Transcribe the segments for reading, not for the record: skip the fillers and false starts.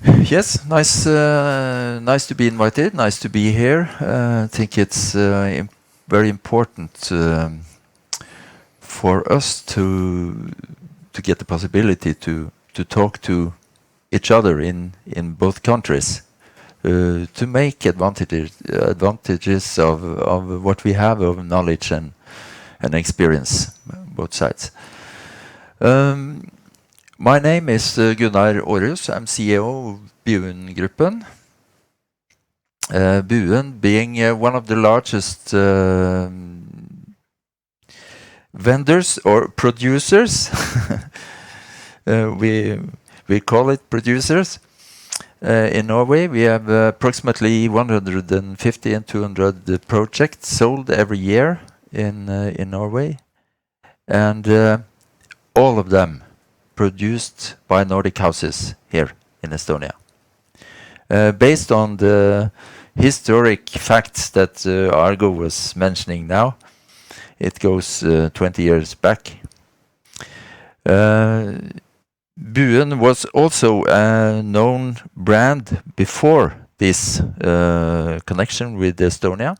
Yes, nice to be invited. Nice to be here. I think it's very important for us to get the possibility to talk to each other in both countries to make advantages of what we have of knowledge and experience, both sides. Um, my name is Gunnar Aarhus. I'm CEO of Buen Gruppen. Buen being one of the largest vendors or producers. We call it producers. In Norway, we have approximately 150 and 200 projects sold every year in Norway, and all of them produced by Nordic houses here in Estonia. Based on the historic facts that Argo was mentioning now, it goes 20 years back. Buen was also a known brand before this connection with Estonia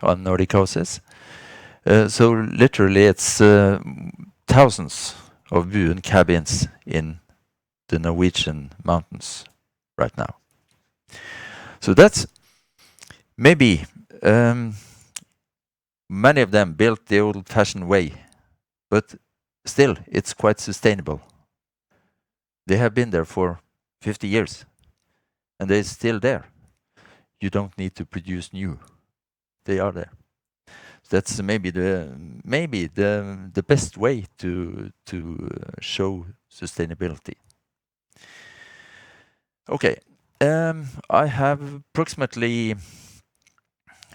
on Nordic houses. So literally it's thousands of Buen cabins in the Norwegian mountains right now. So that's maybe many of them built the old-fashioned way, but still it's quite sustainable. They have been there for 50 years, and they're still there. You don't need to produce new; they are there. That's maybe the best way to show sustainability. Okay, I have approximately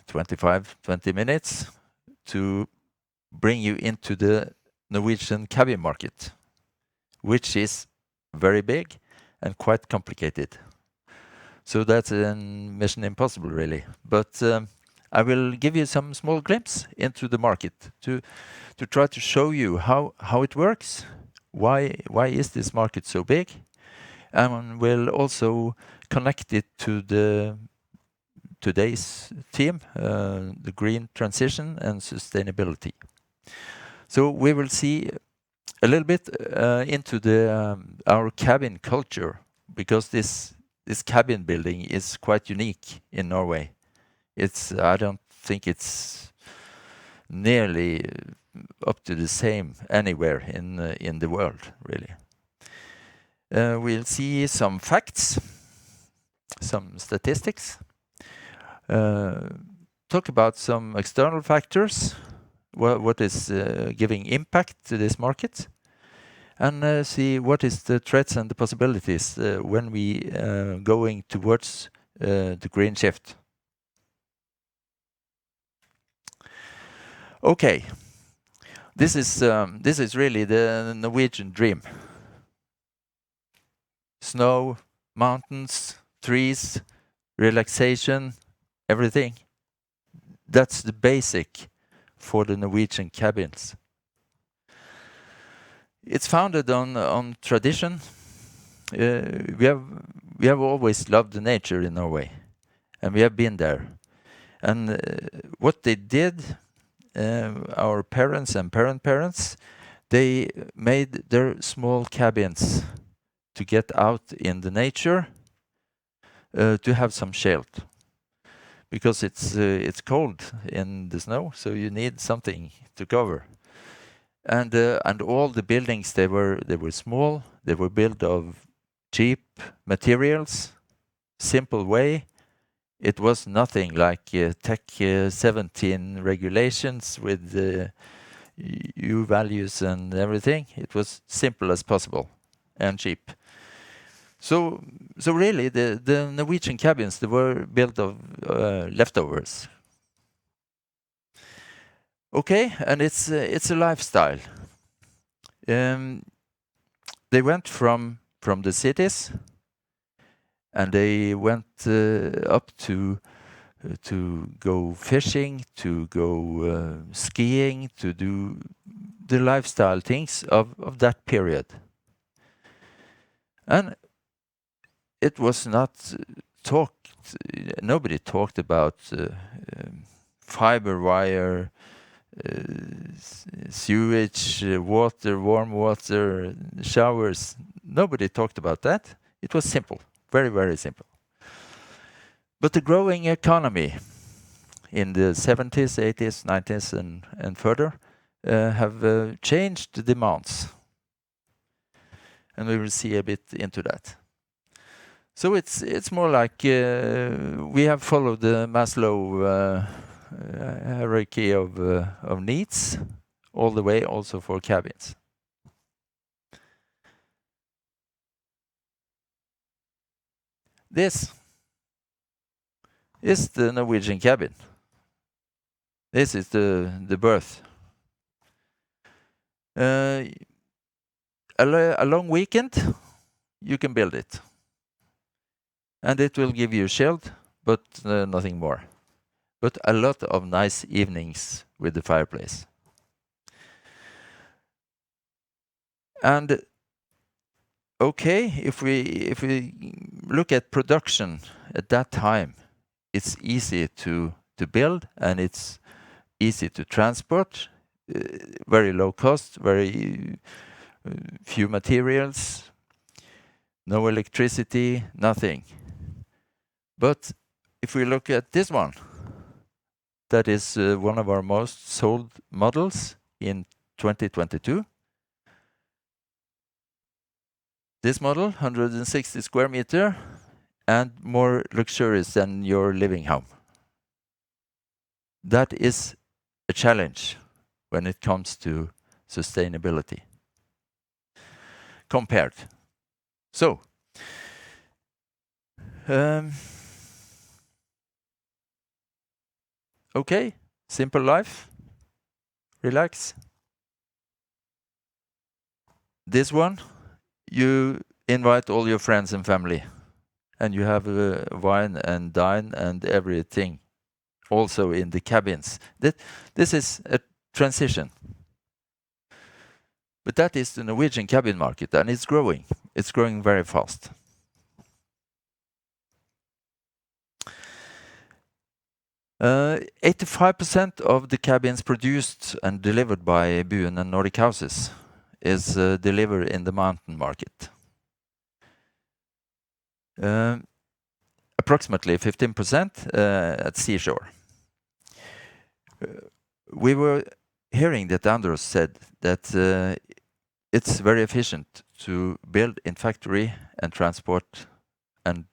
20 minutes to bring you into the Norwegian cabin market, which is very big and quite complicated. So that's a mission impossible, really. But I will give you some small glimpse into the market to try to show you how it works, why is this market so big, and we'll also connect it to today's theme, the green transition and sustainability. So we will see a little bit into our cabin culture, because this cabin building is quite unique in Norway. I don't think it's nearly up to the same anywhere in the world, really. We'll see some facts, some statistics, talk about some external factors, what is giving impact to this market, and see what is the threats and the possibilities when we going towards the green shift. Okay, this is really the Norwegian dream. Snow, mountains, trees, relaxation, everything. That's the basic for the Norwegian cabins. It's founded on tradition. We have always loved the nature in Norway, and we have been there. And what they did, our parents and parents, they made their small cabins to get out in the nature, to have some shelter, because it's cold in the snow, so you need something to cover. And all the buildings, they were small. They were built of cheap materials, simple way. It was nothing like Tech 17 regulations with U values and everything. It was simple as possible and cheap. So really, the Norwegian cabins, they were built of leftovers. Okay, and it's a lifestyle. They went from the cities, and they went up to go fishing, to go skiing, to do the lifestyle things of that period. And it was not talked, nobody talked about fiber wire, sewage, water, warm water, showers. Nobody talked about that. It was simple, very, very simple. But the growing economy in the 70s, 80s, 90s, and further have changed the demands. And we will see a bit into that. So it's more like we have followed the Maslow hierarchy of needs all the way also for cabins. This is the Norwegian cabin. This is the berth. A long weekend, you can build it. And it will give you shelter, but nothing more. But a lot of nice evenings with the fireplace. And okay, if we look at production at that time, it's easy to build and it's easy to transport, very low cost, very few materials, no electricity, nothing. But if we look at this one, that is one of our most sold models in 2022. This model, 160 square meter, and more luxurious than your living home. That is a challenge when it comes to sustainability. Compared. So, okay, simple life, relax. This one, you invite all your friends and family, and you have wine and dine and everything, also in the cabins. This is a transition. But that is the Norwegian cabin market, and it's growing. It's growing very fast. Uh, 85% of the cabins produced and delivered by Buen and Nordic Houses is delivered in the mountain market. Approximately 15% at seashore. We were hearing that Anders said that it's very efficient to build in factory and transport and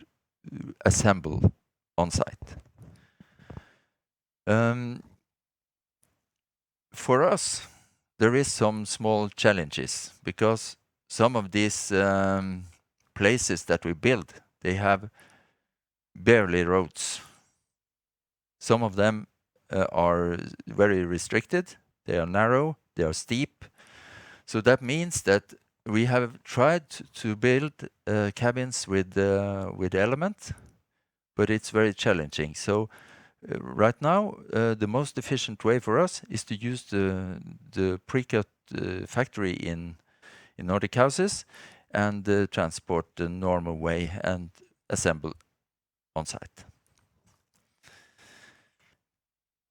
assemble on site. For us, there is some small challenges because some of these places that we build, they have barely roads. Some of them are very restricted, they are narrow, they are steep. So that means that we have tried to build cabins with element, but it's very challenging. So right now, the most efficient way for us is to use the pre-cut factory in Nordic Houses and transport the normal way and assemble on site.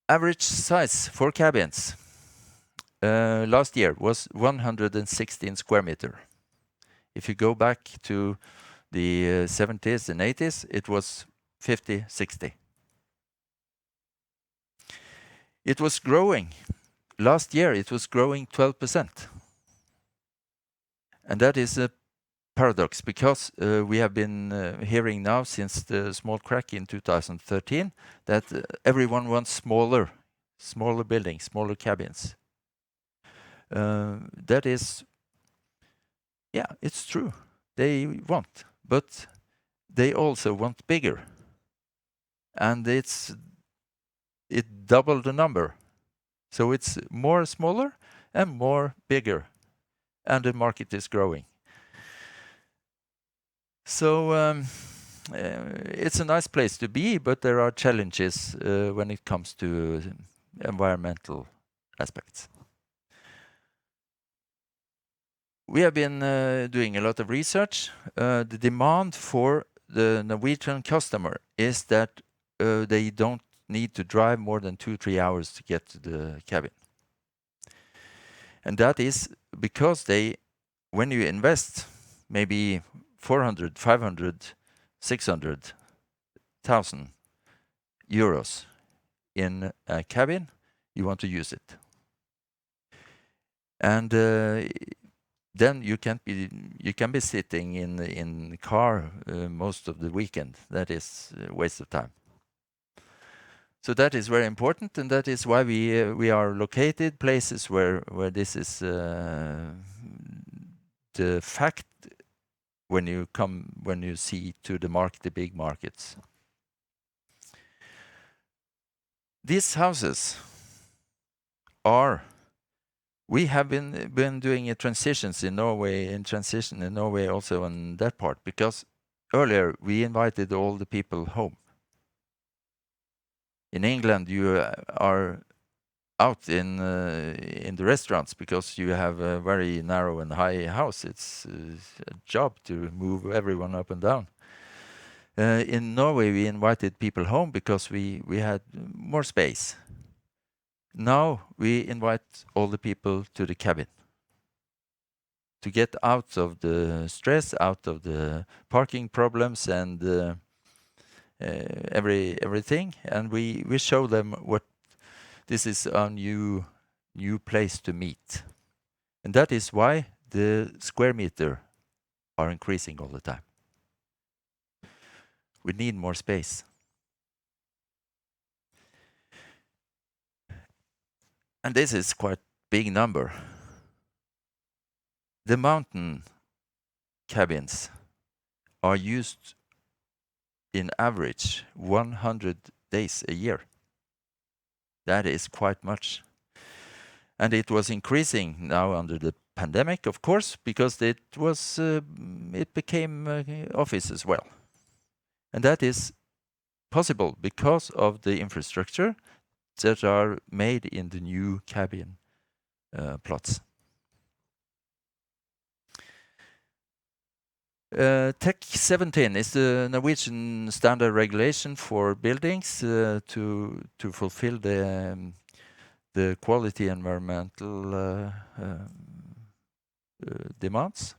Average size for cabins last year was 116 square meter. If you go back to the 70s and 80s, it was 50, 60. It was growing. Last year, it was growing 12%. And that is a paradox because we have been hearing now since the small crack in 2013 that everyone wants smaller buildings, smaller cabins. That is, yeah, it's true. They want, but they also want bigger. And it doubled the number. So it's more smaller and more bigger. And the market is growing. So it's a nice place to be, but there are challenges when it comes to environmental aspects. We have been doing a lot of research. The demand for the Norwegian customer is that they don't need to drive more than 2-3 hours to get to the cabin. And that is because when you invest maybe 400, 500, 600,000 euros in a cabin, you want to use it. And then you can be sitting in the car most of the weekend. That is a waste of time. So that is very important, and that is why we are located places where this is the fact when you see to the big markets. These houses we have been doing transitions in Norway also on that part, because earlier we invited all the people home. In England, you are out in the restaurants because you have a very narrow and high house. It's a job to move everyone up and down. In Norway, we invited people home because we had more space. Now we invite all the people to the cabin to get out of the stress, out of the parking problems and everything, and we show them what this is a new place to meet, and that is why the square meter are increasing all the time. We need more space. And this is quite big number. The mountain cabins are used in average 100 days a year. That is quite much. And it was increasing now under the pandemic, of course, because it became office as well. And that is possible because of the infrastructure that are made in the new cabin plots. TEC 17 is the Norwegian standard regulation for buildings to fulfill the quality environmental demands.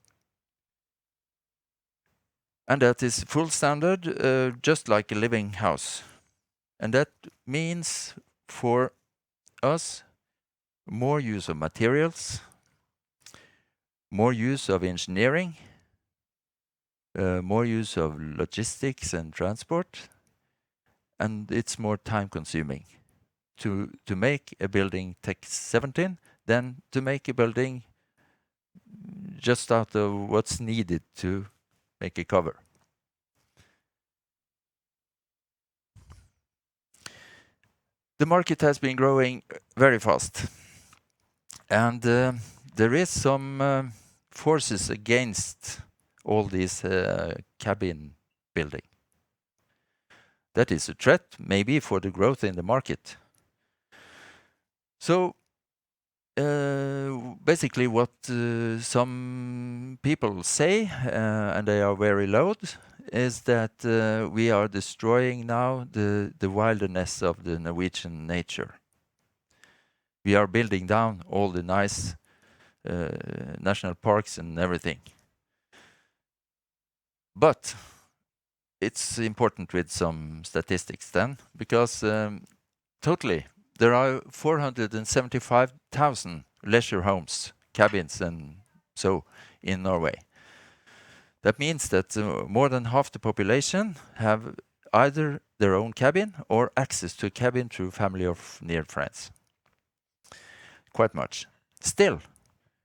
And that is full standard, just like a living house. And that means for us more use of materials, more use of engineering, more use of logistics and transport, and it's more time consuming to make a building TEC 17 than to make a building just out of what's needed to make a cover. The market has been growing very fast, and there is some forces against all these cabin building. That is a threat, maybe, for the growth in the market. So basically what some people say, and they are very loud, is that we are destroying now the wilderness of the Norwegian nature. We are building down all the nice national parks and everything. But it's important with some statistics then, because totally there are 475,000 leisure homes, cabins and so in Norway. That means that more than half the population have either their own cabin or access to a cabin through family or near friends. Quite much. Still,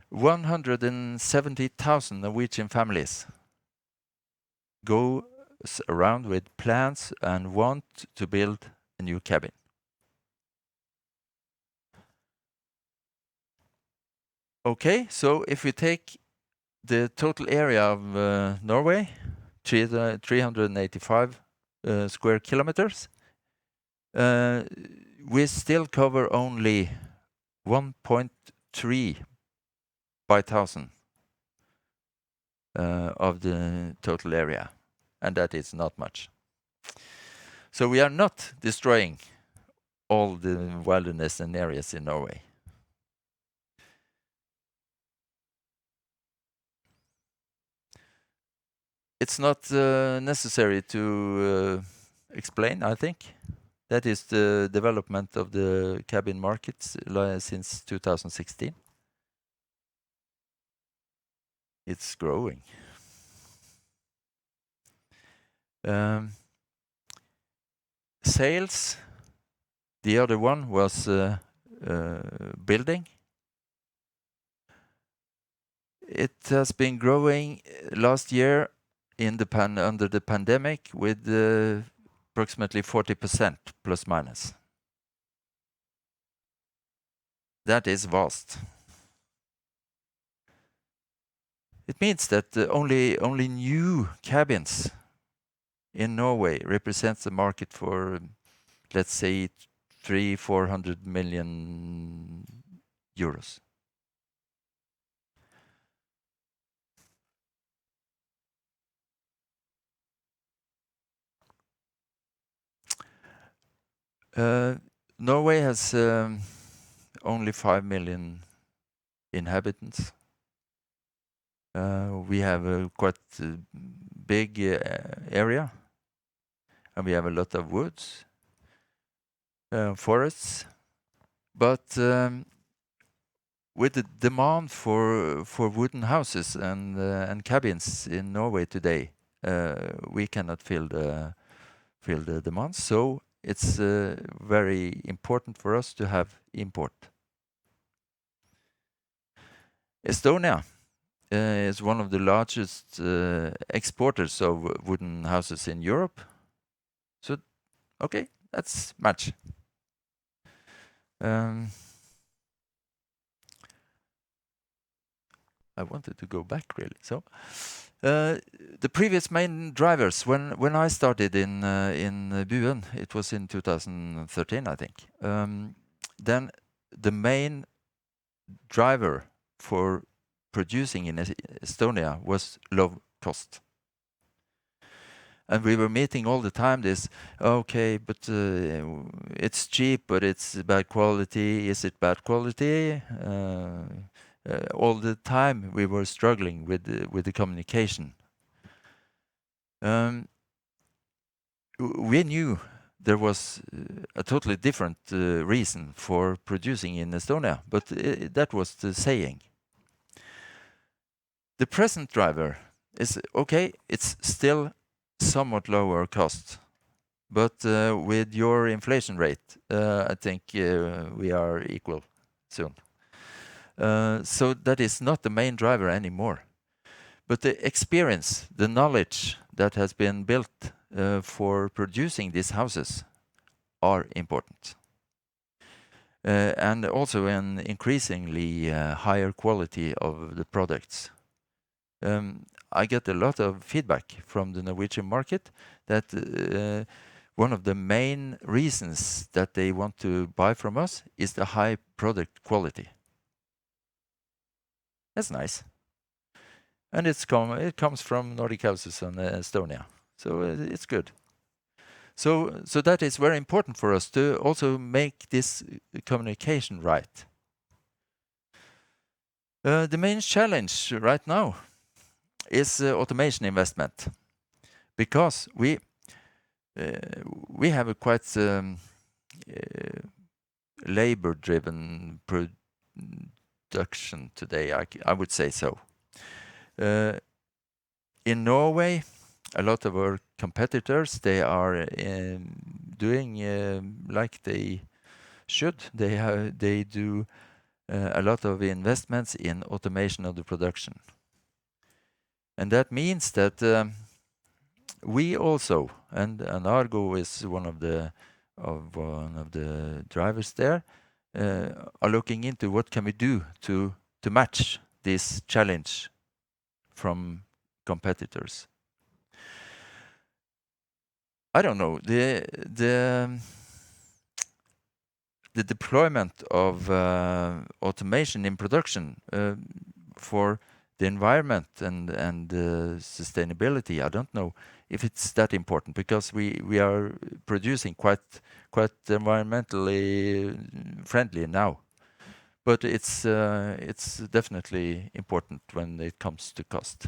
170,000 Norwegian families go around with plans and want to build a new cabin. Okay, so if we take the total area of Norway, 385 square kilometers, we still cover only 1.3 by 1,000 of the total area. and that is not much. So we are not destroying all the wilderness and areas in Norway. It's not necessary to explain, I think. That is the development of the cabin markets since 2016. It's growing. Sales, the other one was building. It has been growing last year under the pandemic with approximately 40% plus minus. That is vast. It means that only new cabins in Norway represents the market for, let's say, 300-400 million euros. Norway has only 5 million inhabitants. We have a quite big area, and we have a lot of woods, forests. But with the demand for wooden houses and cabins in Norway today, we cannot fill the demand. So it's very important for us to have import. Estonia is one of the largest exporters of wooden houses in Europe. So, okay, that's match. I wanted to go back really. So, the previous main drivers when I started in Buen, it was in 2013, I think. Then the main driver for producing in Estonia was low cost. And we were meeting all the time this, okay, but it's cheap, but it's bad quality. Is it bad quality? All the time we were struggling with the communication. We knew there was a totally different reason for producing in Estonia, but that was the saying. The present driver is, okay, it's still somewhat lower cost, but with your inflation rate, I think we are equal soon. So that is not the main driver anymore. But the experience, the knowledge that has been built for producing these houses are important. And also an increasingly higher quality of the products. I get a lot of feedback from the Norwegian market that one of the main reasons that they want to buy from us is the high product quality. That's nice. And it comes from Nordic houses in Estonia. So it's good. So that is very important for us to also make this communication right. The main challenge right now is automation investment, because we have a quite labor-driven production today. I would say so. In Norway, a lot of our competitors, they are doing like they should. They do a lot of investments in automation of the production. And that means that we also, and Argo is one of the drivers there, are looking into what can we do to match this challenge from competitors. I don't know, the deployment of automation in production for the environment and sustainability, I don't know if it's that important, because we are producing quite environmentally friendly now. But it's definitely important when it comes to cost.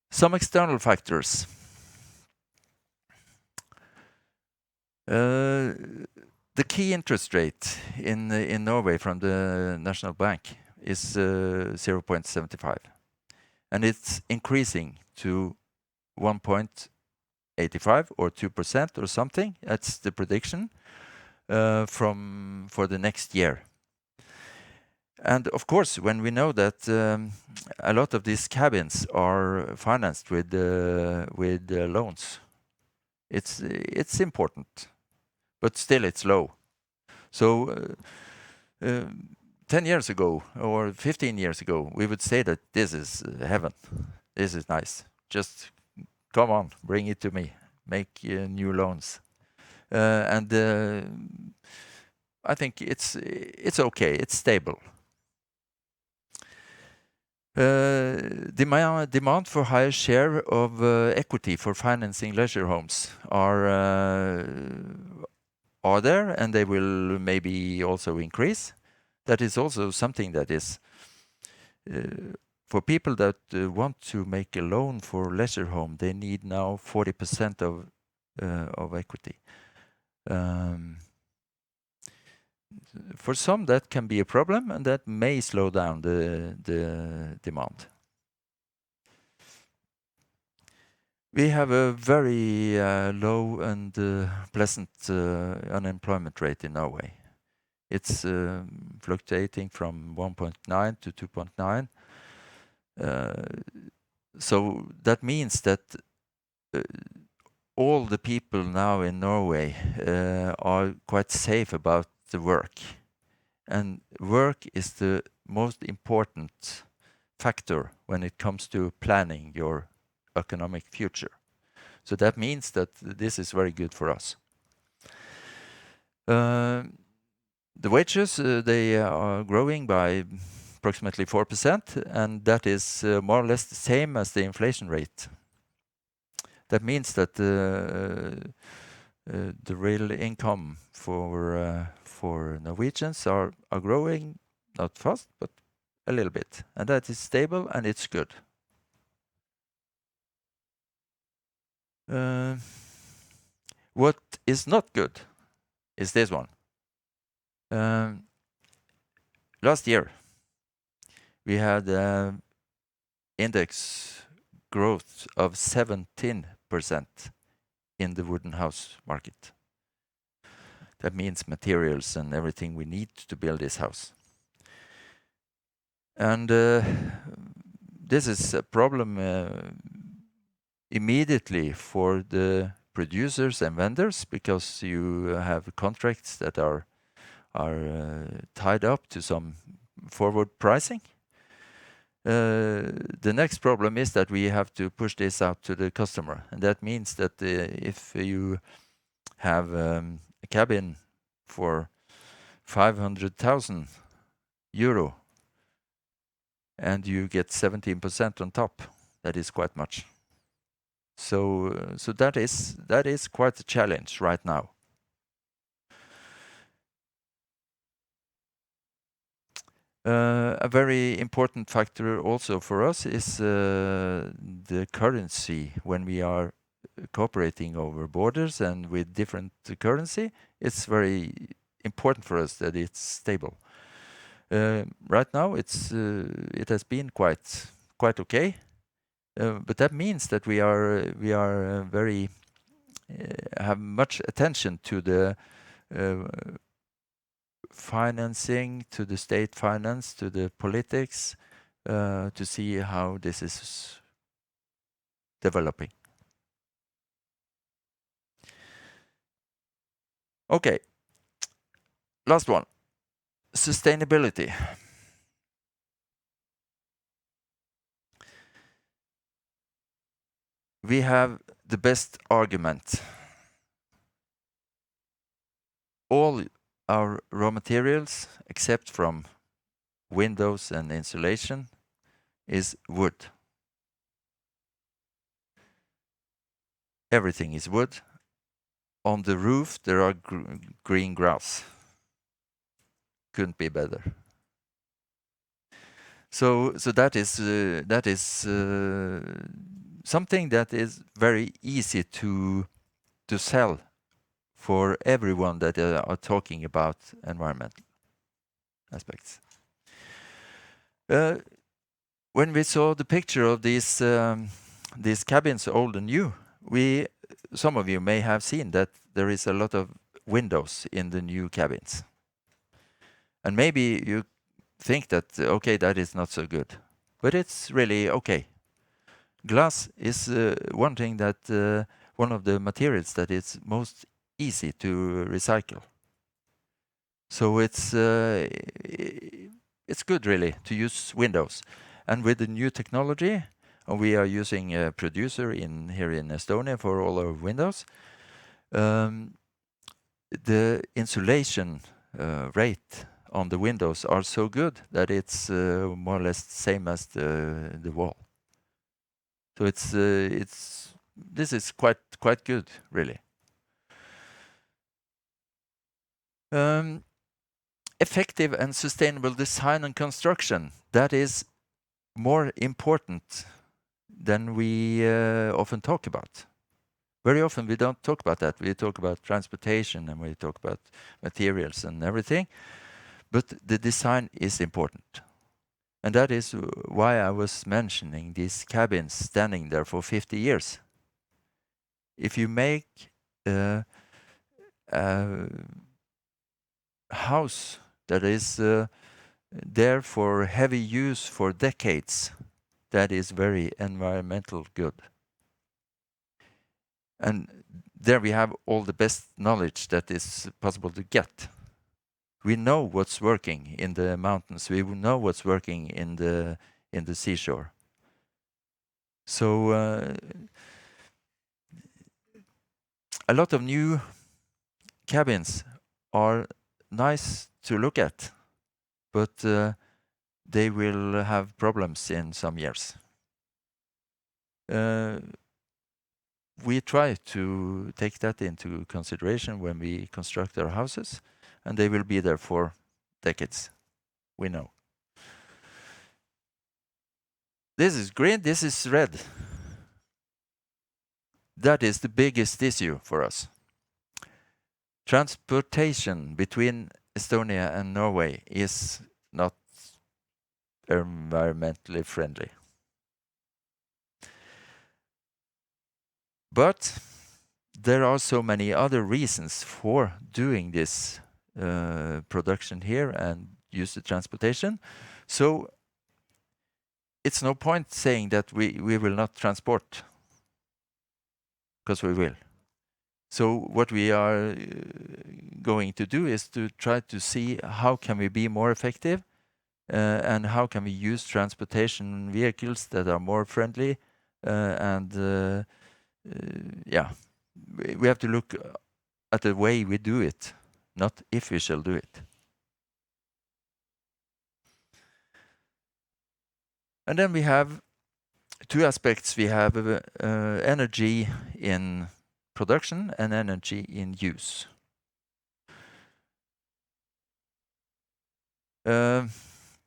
Some external factors. The key interest rate in Norway from the National Bank is 0.75, and it's increasing to 1.85 or 2% or something. That's the prediction for the next year. And of course, when we know that a lot of these cabins are financed with loans, it's important, but still it's low. So 10 years ago or 15 years ago, we would say that this is heaven. This is nice. Just come on, bring it to me. Make new loans. And I think it's okay. It's stable. Demand for higher share of equity for financing leisure homes are there, and they will maybe also increase. That is also something that is for people that want to make a loan for leisure home. They need now 40% of equity. For some, that can be a problem, and that may slow down the demand. We have a very low and pleasant unemployment rate in Norway. It's fluctuating from 1.9 to 2.9. So that means that all the people now in Norway are quite safe about the work. And work is the most important factor when it comes to planning your economic future. So that means that this is very good for us. The wages, they are growing by approximately 4%, and that is more or less the same as the inflation rate. That means that the real income for Norwegians are growing, not fast, but a little bit. And that is stable, and it's good. What is not good is this one. Last year, we had index growth of 17% in the wooden house market. That means materials and everything we need to build this house. And this is a problem immediately for the producers and vendors, because you have contracts that are tied up to some forward pricing. The next problem is that we have to push this out to the customer, and that means that if you have a cabin for 500,000 euro and you get 17% on top, that is quite much. So that is quite a challenge right now. A very important factor also for us is the currency. When we are cooperating over borders and with different currency, it's very important for us that it's stable. Right now, it has been quite okay, but that means that we are very have much attention to the financing, to the state finance, to the politics, to see how this is developing. Okay, last one, sustainability. We have the best argument. our raw materials, except from windows and insulation, is wood. Everything is wood. On the roof, there are green grass. Couldn't be better. So that is something that is very easy to sell for everyone that are talking about environmental aspects. When we saw the picture of these cabins, old and new, some of you may have seen that there is a lot of windows in the new cabins. And maybe you think that, okay, that is not so good. But it's really okay. Glass is one thing that, one of the materials that is most easy to recycle. So it's good really to use windows. And with the new technology, we are using a producer here in Estonia for all our windows. The insulation rate on the windows are so good that it's more or less the same as the wall. So this is quite good, really. Effective and sustainable design and construction, that is more important than we often talk about. Very often we don't talk about that. We talk about transportation and we talk about materials and everything. But the design is important. And that is why I was mentioning these cabins standing there for 50 years. If you make a house that is there for heavy use for decades, that is very environmental good. And there we have all the best knowledge that is possible to get. We know what's working in the mountains. We know what's working in the seashore. So a lot of new cabins are nice to look at, but they will have problems in some years. We try to take that into consideration when we construct our houses, and they will be there for decades, we know. This is green, this is red. That is the biggest issue for us. Transportation between Estonia and Norway is not environmentally friendly. But there are so many other reasons for doing this production here and use the transportation. So it's no point saying that we will not transport, because we will. So what we are going to do is to try to see how can we be more effective and how can we use transportation vehicles that are more friendly yeah, we have to look at the way we do it, not if we shall do it. And then we have two aspects. We have energy in production and energy in use.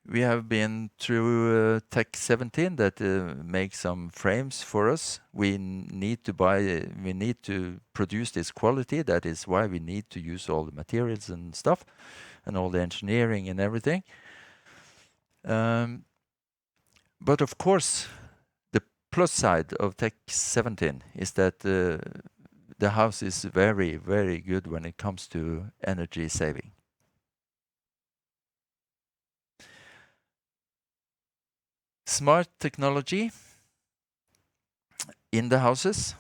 We have been through Tech 17 that makes some frames for us. We need to produce this quality. That is why we need to use all the materials and stuff and all the engineering and everything. But of course, the plus side of Tech 17 is that the house is very, very good when it comes to energy saving. Smart technology in the houses.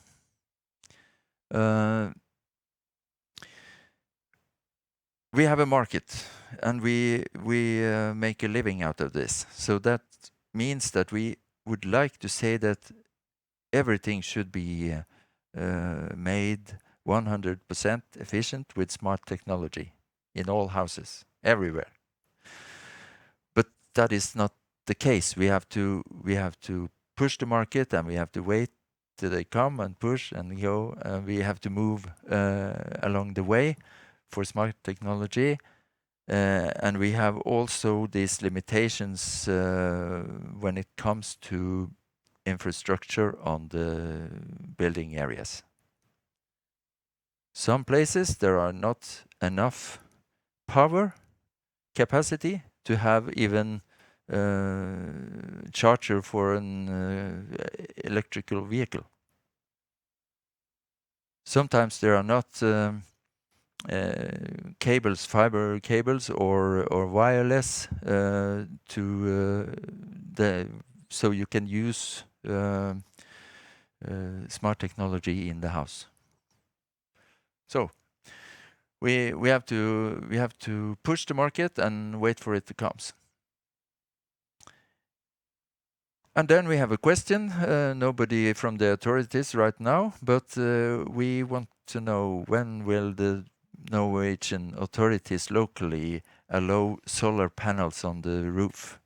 We have a market and we make a living out of this. So that means that we would like to say that everything should be made 100% efficient with smart technology. in all houses, everywhere. But that is not the case. We have to push the market, and we have to wait till they come and push and go. We have to move along the way for smart technology. And we have also these limitations when it comes to infrastructure on the building areas. Some places there are not enough power capacity to have even charger for an electrical vehicle. Sometimes there are not cables, fiber cables, or wireless so you can use smart technology in the house. So we have to push the market and wait for it to come. And then we have a question. Nobody from the authorities right now, but we want to know, when will the Norwegian authorities locally allow solar panels on the roof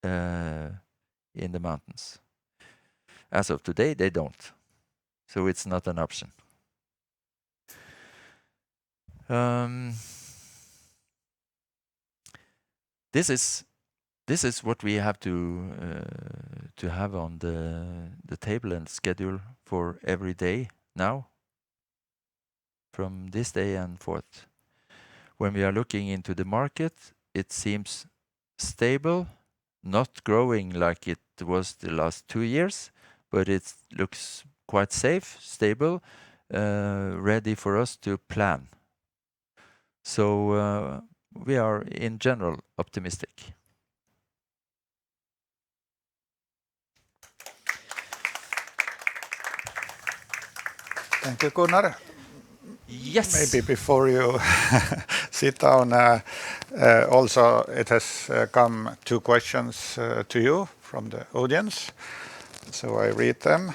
in the mountains? As of today, they don't. So it's not an option. This is what we have to have on the table and schedule for every day now, from this day and forth. When we are looking into the market, it seems stable, not growing like it was the last 2 years, but it looks quite safe, stable, ready for us to plan. So we are in general optimistic. Thank you, Gunnar. Yes. Maybe before you sit down, also it has come 2 questions to you from the audience. So I read them.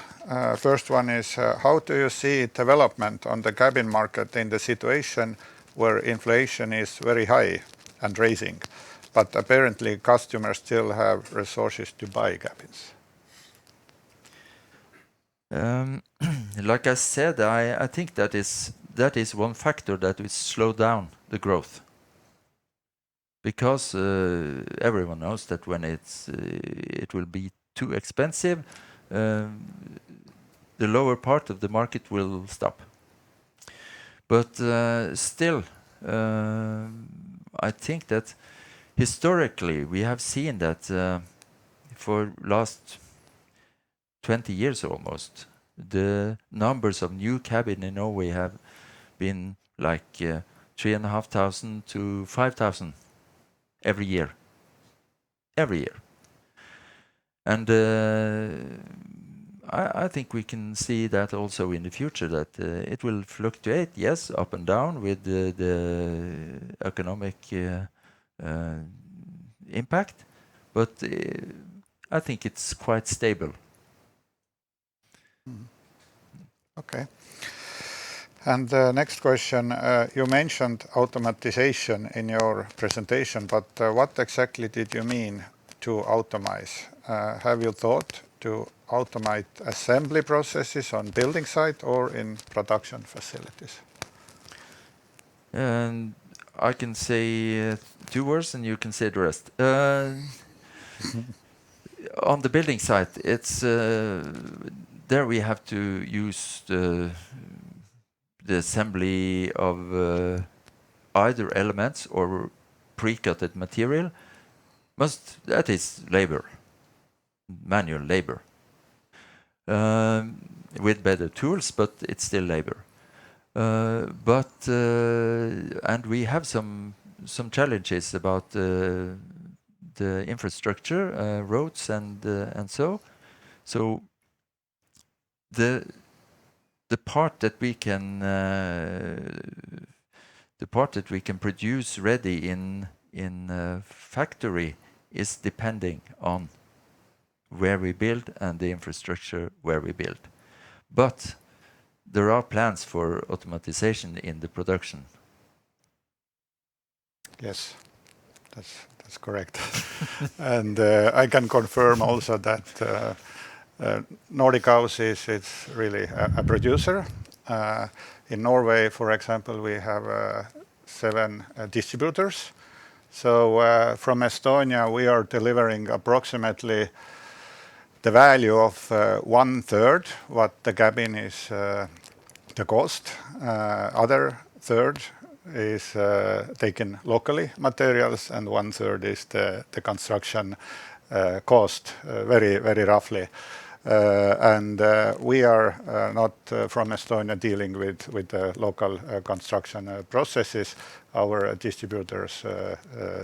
First one is, how do you see development on the cabin market in the situation where inflation is very high and rising, but apparently customers still have resources to buy cabins? Like I said, I think that is one factor that will slow down the growth, because everyone knows that when it will be too expensive, the lower part of the market will stop. But still, I think that historically we have seen that for last 20 years almost, the numbers of new cabin in Norway have been like 3,500 to 5,000 every year. Every year. And I think we can see that also in the future, that it will fluctuate, yes, up and down with the economic impact, but I think it's quite stable. Okay. And the next question, you mentioned automatization in your presentation, but what exactly did you mean to automate? Have you thought to automate assembly processes on building site or in production facilities? And I can say 2 words and you can say the rest. On the building site, it's there we have to use the assembly of either elements or pre-cutted material. That is labor, manual labor, with better tools, but it's still labor. And we have some challenges about the infrastructure, roads and so. So the part that we can produce ready in factory is depending on where we build and the infrastructure where we build. But there are plans for automatization in the production. Yes, that's correct. And I can confirm also that Nordic House is it's really a producer. In Norway, for example, we have 7 distributors. So from Estonia, we are delivering approximately the value of 1/3 what the cabin is the cost. Other third is taken locally materials, and 1/3 is the construction cost, very roughly. And we are not from Estonia dealing with the local construction processes. Our distributors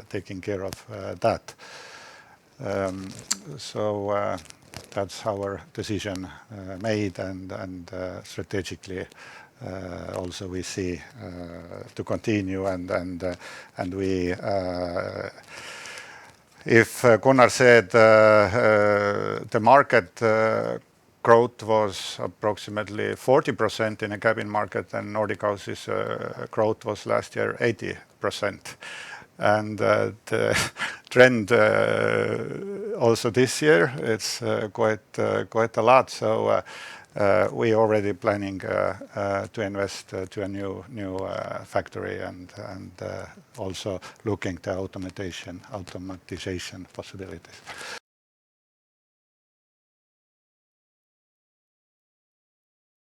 taking care of that. So that's our decision made, and strategically also we see to continue, and we if Gunnar said the market growth was approximately 40% in a cabin market, and Nordic House's growth was last year 80%. And the trend also this year, it's quite a lot. So we already planning to invest to a new factory, and also looking to automatization possibilities.